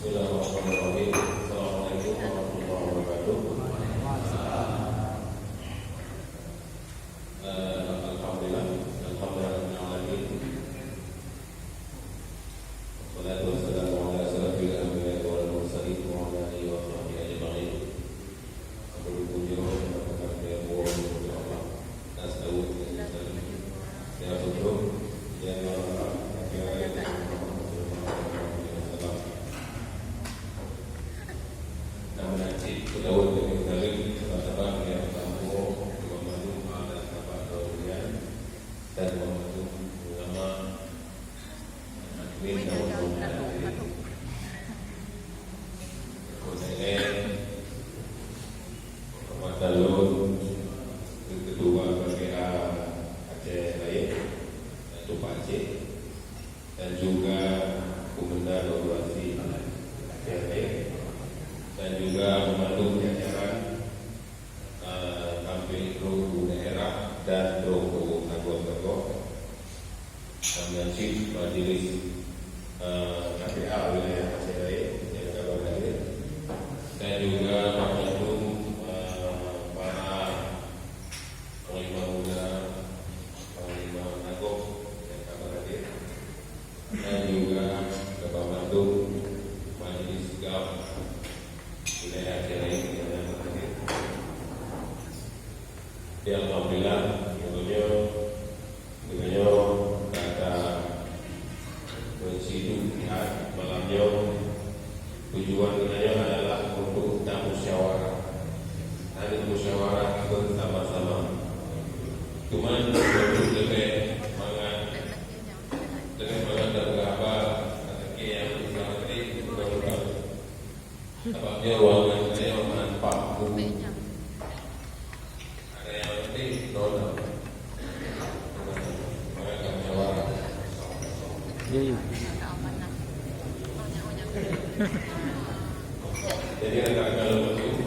Bismillahirrahmanirrahim. Assalamualaikum warahmatullahi wabarakatuh. Alhamdulillah, alhamdulillah. Wassalatu wassalamu ala asyrafil anbiya'i wal mursalin wa ala alihi wa sahbihi ajma'in. Sebelum puji Allah kepada Allah, nas'alu ya betul ya Laut dengan saling sebab yang bertemu membantu dan sahabat kemudian dan membantu ulama admin dan ulama kemudian Matalun kedua BPA Aceh Raya yaitu Pak Aceh dan juga Komandan Operasi Aceh Raya dan juga memandu jajaran tampil kru daerah dan kru Nagor-Nagor dan Chief Majelis KPA wilayah Aceh Raya yang kabar hadir dan juga memandu para panglima muda panglima Nagor yang kabar hadir dan juga memandu Majelis GAP wilayah Aceh Raya yang berhadir. Ya alhamdulillah, dengannya kata bersidu malamnya tujuan dengannya adalah untuk kita musyawarah. Ada musyawarah bersama-sama. Cuman untuk lebih semangat tergabar kata yang bersama ini mudah-mudahan sebabnya ruangan saya nampak ada yang penting nona mereka musyawarah jadi antara kalau begitu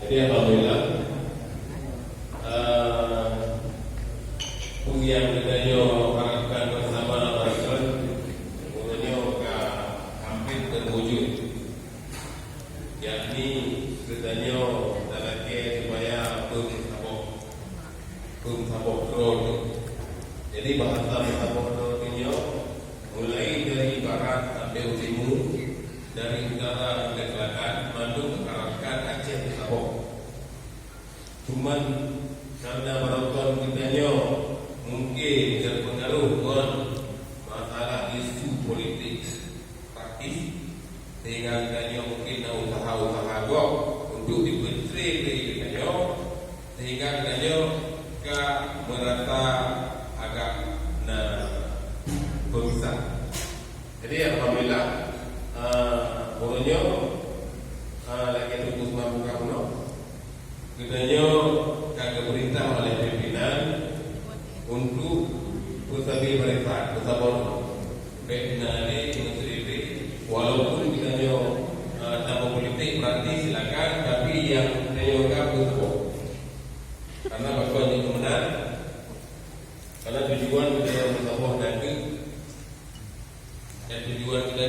jadi alhamdulillah yang kita harapkan bersama rakyat kemudian hampir terwujud yakni katanya dalake supaya sabok drone. Jadi bahasa sabok drone ini mulai dari barat sampai timur, dari utara ke selatan, mandung arahkan Aceh sabok. Cuman karena penonton kitanya mungkin terpengaruh masalah isu politik praktis sehingga kitanya mungkin usaha-usaha gok untuk dipentri kitanya sehingga kitanya merasa agak berpisah. Jadi alhamdulillah pokoknya lagi tunggu semua buka puno kitanya kagak perintah oleh pimpinan untuk usahawi mereka usahawan benane menteri walaupun kita tanpa politik berarti silakan tapi yang menyoga usahawan karena bahkan itu benar karena tujuan kita usahawan nanti dan tujuan kita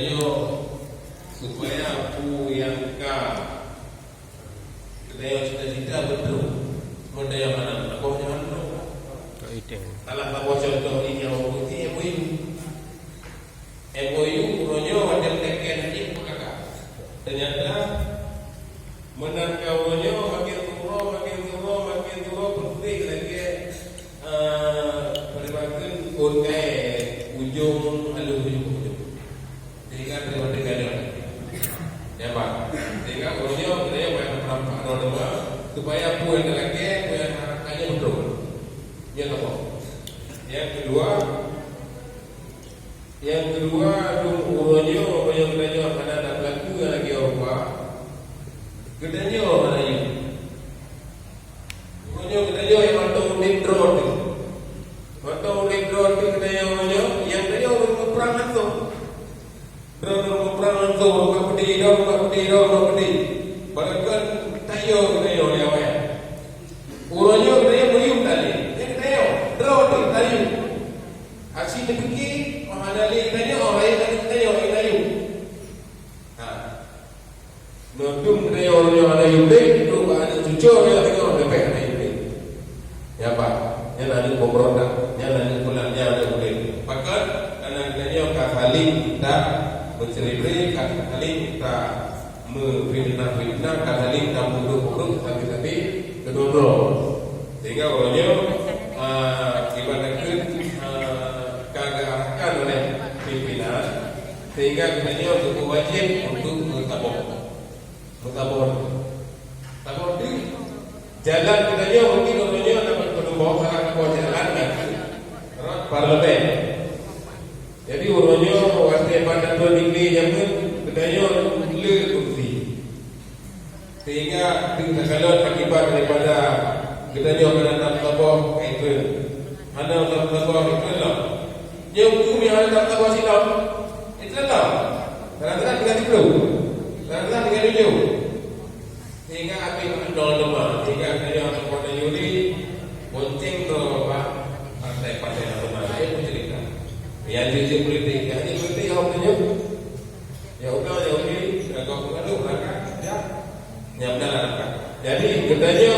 supaya aku yang kita cita-cita betul mendaya mana aku jangan betul. Salah satu contoh ini yang putih MOU punya ada teken ini kakak. Ternyata menangkawnya makin turun putih lagi peribahkan ungai ujung sehingga terima ya pak sehingga punya saya banyak perampak supaya puan lagi puan harapannya betul. Ya toh. Yang kedua uronyo yang kedanya mana ada pelaku yang lagi Eropa. Kedanya mana ini? Uronyo kedanya yang atau drone. Atau drone kedanya uronyo yang kedanya orang perang langsung. Drone perang langsung bukan pedih. Bahkan tayo kedanya yang awal. Uronyo kedanya berium tak ada yulik itu ada cucu dia tengok lepek ada yulik. Ya Pak, yang ada pemberontak, yang ada pulang, yang ada yulik. Maka anak-anaknya saling kita bercerai, saling kita memfitnah, saling kita buruk-buruk, tapi kedua-dua. Sehingga orangnya ibaratkan kagak arahkan oleh pimpinan, sehingga sebenarnya untuk wajib untuk bertabur itu jalan sebenarnya mungkin orangnya dapat berubah salah satu jalan kan parlemen. Jadi orangnya wajib pada 2 degree yang pun sebenarnya le kursi, sehingga kalau akibat daripada sebenarnya pada tabur itu ada tabur itu lah yang hukum yang ada tabur silam itu lah kadang-kadang dengan itu kadang-kadang dengan itu sehingga apa yang undang-undang sehingga ada pada Yuli bonceng ke partai-partai nasional saya pun cerita yang jadi politik yang ini politik yang punya ya udah kau mengadu belakang ya benar lah. Jadi katanya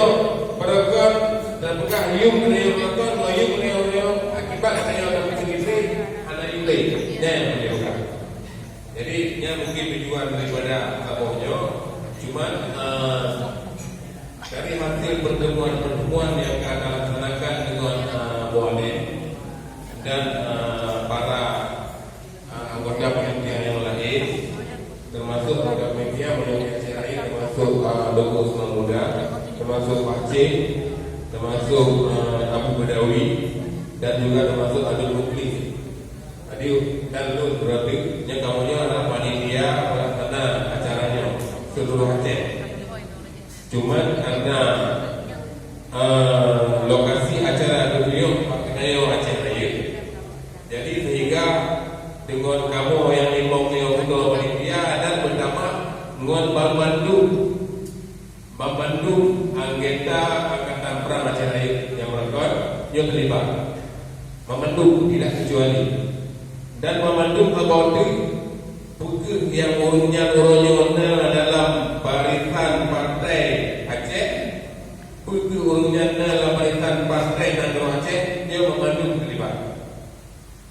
perekat dan bukan yung kena melakukan yung kena akibat katanya orang sendiri ada Yuli yang menyebabkan. Jadi yang mungkin tujuan daripada tabuhnya cuma dari hasil pertemuan yang akan dilaksanakan dengan Boane dan para anggota panitia yang lain, termasuk anggota panitia yang lain, termasuk Dogo Semang Muda, termasuk Pak Cik, termasuk Abu Badawi, dan juga termasuk Adul Mukli. Tadi dan lu berarti yang kamunya adalah panitia pelaksana acaranya seluruh Aceh. Cuman karena lokasi acara itu pakai Aceh Raya, jadi sehingga dengan kamu yang imam ketua panitia dan pertama dengan Bambandu anggota Angkatan Perang Aceh Raya yang merekod yang terlibat. Bambandu tidak kecuali dan memandu kebawah buku yang urutnya dalam barisan partai Aceh, buku urutnya dalam barisan partai Nagro Aceh, dia memandu terlibat.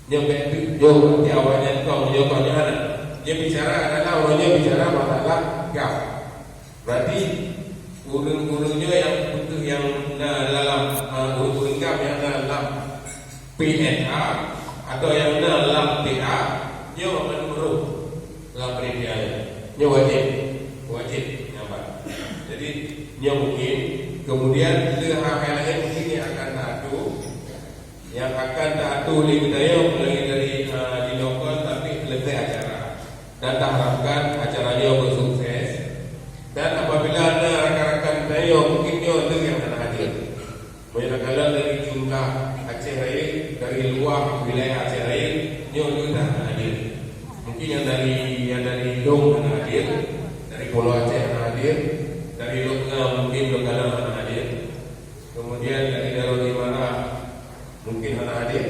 Dia betul, dia awalnya kau menjawabnya ada. Dia bicara adalah orangnya bicara masalah gap. Berarti urut-urutnya yang buku yang dalam urut gap yang dalam PNA atau yang dalam PA, dia memandu dalam peristiwa ini wajib nampak. Jadi dia mungkin kemudian hal-hal lain mungkin yang akan taatu di budaya mulai dari di lokal tapi selesai acara dan tak harapkan acaranya bersukses. Dan apabila ada rakan-rakan budaya mungkin dia yang akan hadir banyak dari jumlah Aceh Raya dari luar wilayah Aceh Raya dia juga akan hadir. Mungkin yang dari Dong akan hadir, dari Pulau Aceh akan hadir, dari Lokal mungkin Lokalan akan hadir, kemudian dari Darul Imara mungkin akan hadir,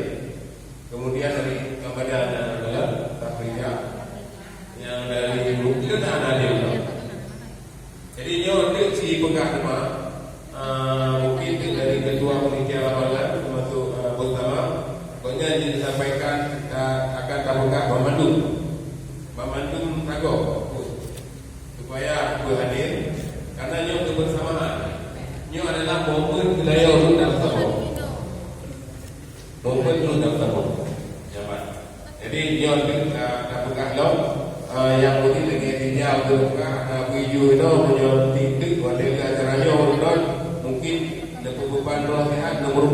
kemudian dari Kabadan adalah Tafrija, yang dari mungkin akan hadir. Jadi nyonya si pegah rumah mungkin dari ketua panitia lapangan termasuk bersama, pokoknya yang disampaikan kita akan tabukan Bambandu Nago supaya berhadir karena nyo kebersamaan nyo adalah momen wilayah untuk dalam sabuk jadi nyo kita buka lo yang mungkin lagi dia untuk buka video itu nyo titik wadil acaranya orang mungkin beban roh sehat nomor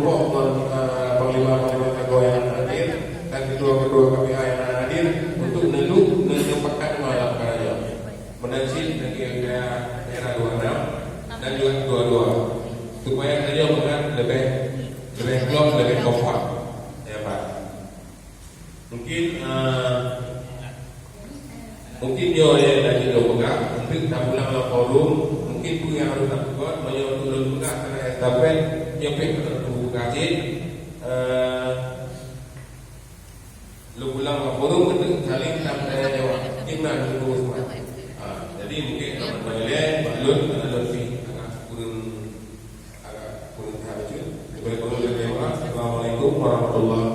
panglima Nago yang hadir dan kedua-kedua KPA yang hadir untuk menempatkan malam karya menansin dari daerah 26 dan juga 22 supaya kerja bukan lebih klop lebih kompak ya Pak. Mungkin dia yang lagi buka untuk tak pulang ke forum mungkin pun yang harus tak buat banyak untuk buka karena estafet dia pengen buka aja lu pulang ke forum untuk saling tak bertanya jawab gimana dulu semua. Jadi mungkin teman-teman boleh warahmatullahi